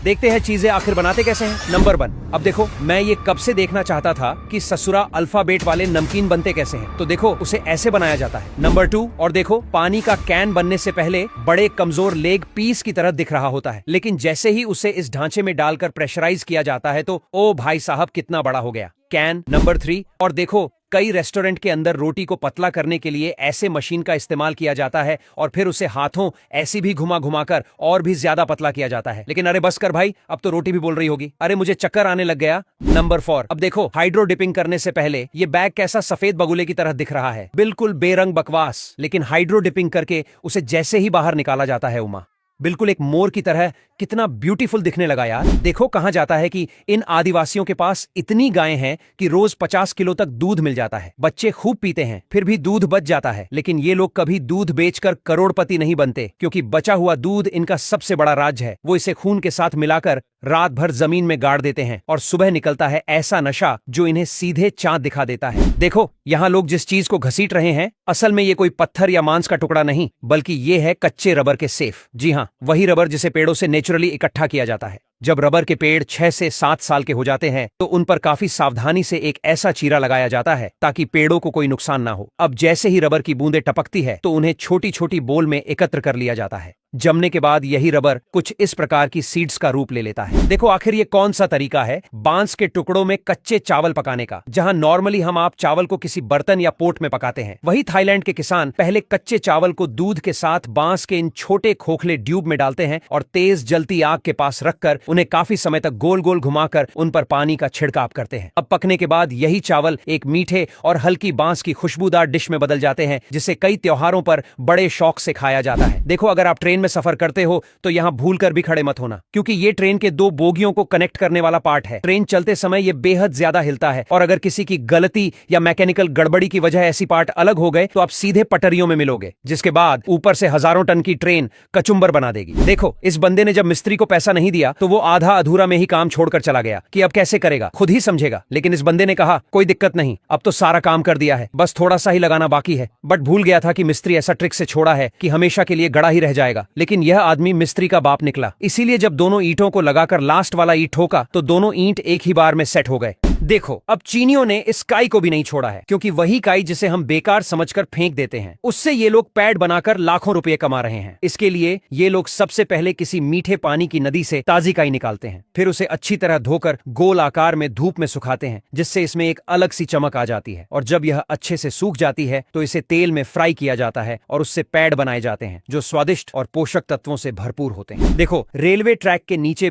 देखते हैं चीजें आखिर बनाते कैसे हैं। नंबर 1, अब देखो मैं ये कब से देखना चाहता था कि ससुरा अल्फाबेट वाले नमकीन बनते कैसे हैं। तो देखो उसे ऐसे बनाया जाता है। नंबर 2, और देखो पानी का कैन बनने से पहले बड़े कमजोर लेग पीस की तरह दिख रहा होता है, लेकिन जैसे ही उसे इस ढांचे में डालकर प्रेशराइज किया जाता है तो ओ भाई साहब कितना बड़ा हो गया कैन। नंबर 3, और देखो कई रेस्टोरेंट के अंदर रोटी को पतला करने के लिए ऐसे मशीन का इस्तेमाल किया जाता है और फिर उसे हाथों ऐसी भी घुमा घुमाकर और भी ज्यादा पतला किया जाता है। लेकिन अरे बस कर भाई, अब तो रोटी भी बोल रही होगी, अरे मुझे चक्कर आने लग गया। नंबर 4, अब देखो हाइड्रो डिपिंग करने से पहले ये बैग कैसा सफेद बगुले की तरह दिख रहा है, बिल्कुल बेरंग बकवास, लेकिन हाइड्रो डिपिंग करके उसे जैसे ही बाहर निकाला जाता है उमा, बिल्कुल एक मोर की तरह कितना ब्यूटीफुल दिखने लगा यार। देखो कहा जाता है कि इन आदिवासियों के पास इतनी गायें हैं कि रोज 50 किलो तक दूध मिल जाता है। बच्चे खूब पीते हैं फिर भी दूध बच जाता है, लेकिन ये लोग कभी दूध बेचकर करोड़पति नहीं बनते, क्योंकि बचा हुआ दूध इनका सबसे बड़ा राज है। वो इसे खून के साथ मिलाकर रात भर जमीन में गाड़ देते हैं और सुबह निकलता है ऐसा नशा जो इन्हें सीधे चांद दिखा देता है। देखो यहाँ लोग जिस चीज को घसीट रहे हैं, असल में ये कोई पत्थर या मांस का टुकड़ा नहीं, बल्कि ये है कच्चे रबर के सेफ। जी हाँ, वही रबर जिसे पेड़ों से नेचुरली इकट्ठा किया जाता है। जब रबर के पेड़ 6 से 7 साल के हो जाते हैं तो उन पर काफी सावधानी से एक ऐसा चीरा लगाया जाता है ताकि पेड़ों को कोई नुकसान ना हो। अब जैसे ही रबर की बूंदें टपकती है तो उन्हें छोटी छोटी बोल में एकत्र कर लिया जाता है। जमने के बाद यही रबर कुछ इस प्रकार की सीड्स का रूप ले लेता है। देखो आखिर ये कौन सा तरीका है बांस के टुकड़ों में कच्चे चावल पकाने का। जहां नॉर्मली हम आप चावल को किसी बर्तन या पोट में पकाते हैं, वही थाईलैंड के किसान पहले कच्चे चावल को दूध के साथ बांस के इन छोटे खोखले ट्यूब में डालते हैं और तेज जलती आग के पास रखकर उन्हें काफी समय तक गोल गोल घुमाकर उन पर पानी का छिड़काव करते हैं। अब पकने के बाद यही चावल एक मीठे और हल्की बांस की खुशबूदार डिश में बदल जाते हैं, जिसे कई त्योहारों पर बड़े शौक से खाया जाता है। देखो अगर आप ट्रेन में सफर करते हो तो यहाँ भूलकर भी खड़े मत होना, क्योंकि ये ट्रेन के 2 बोगियों को कनेक्ट करने वाला पार्ट है। ट्रेन चलते समय ये बेहद ज्यादा हिलता है और अगर किसी की गलती या मैकेनिकल गड़बड़ी की वजह ऐसी पार्ट अलग हो गए तो आप सीधे पटरियों में मिलोगे, जिसके बाद ऊपर से हजारों टन की ट्रेन कचुम्बर बना देगी। देखो इस बंदे ने जब मिस्त्री को पैसा नहीं दिया तो वो आधा अधूरा में ही काम छोड़कर चला गया कि अब कैसे करेगा, खुद ही समझेगा। लेकिन इस बंदे ने कहा कोई दिक्कत नहीं, अब तो सारा काम कर दिया है, बस थोड़ा सा ही लगाना बाकी है। बट भूल गया था कि मिस्त्री ऐसा ट्रिक से छोड़ा है कि हमेशा के लिए गड़ा ही रह जाएगा। लेकिन यह आदमी मिस्त्री का बाप निकला, इसीलिए जब दोनों ईंटों को लगाकर लास्ट वाला ईंट ठोका तो दोनों ईंट एक ही बार में सेट हो गए। देखो अब चीनियों ने इस काई को भी नहीं छोड़ा है, क्योंकि वही काई जिसे हम बेकार समझकर फेंक देते हैं, उससे ये लोग पैड बनाकर लाखों रुपए कमा रहे हैं। इसके लिए ये लोग सबसे पहले किसी मीठे पानी की नदी से ताजी काई निकालते हैं, फिर उसे अच्छी तरह धोकर गोल आकार में धूप में सुखाते हैं, जिससे इसमें एक अलग सी चमक आ जाती है। और जब यह अच्छे से सूख जाती है तो इसे तेल में फ्राई किया जाता है और उससे पैड बनाए जाते हैं जो स्वादिष्ट और पोषक तत्वों से भरपूर होते हैं। देखो रेलवे ट्रैक के नीचे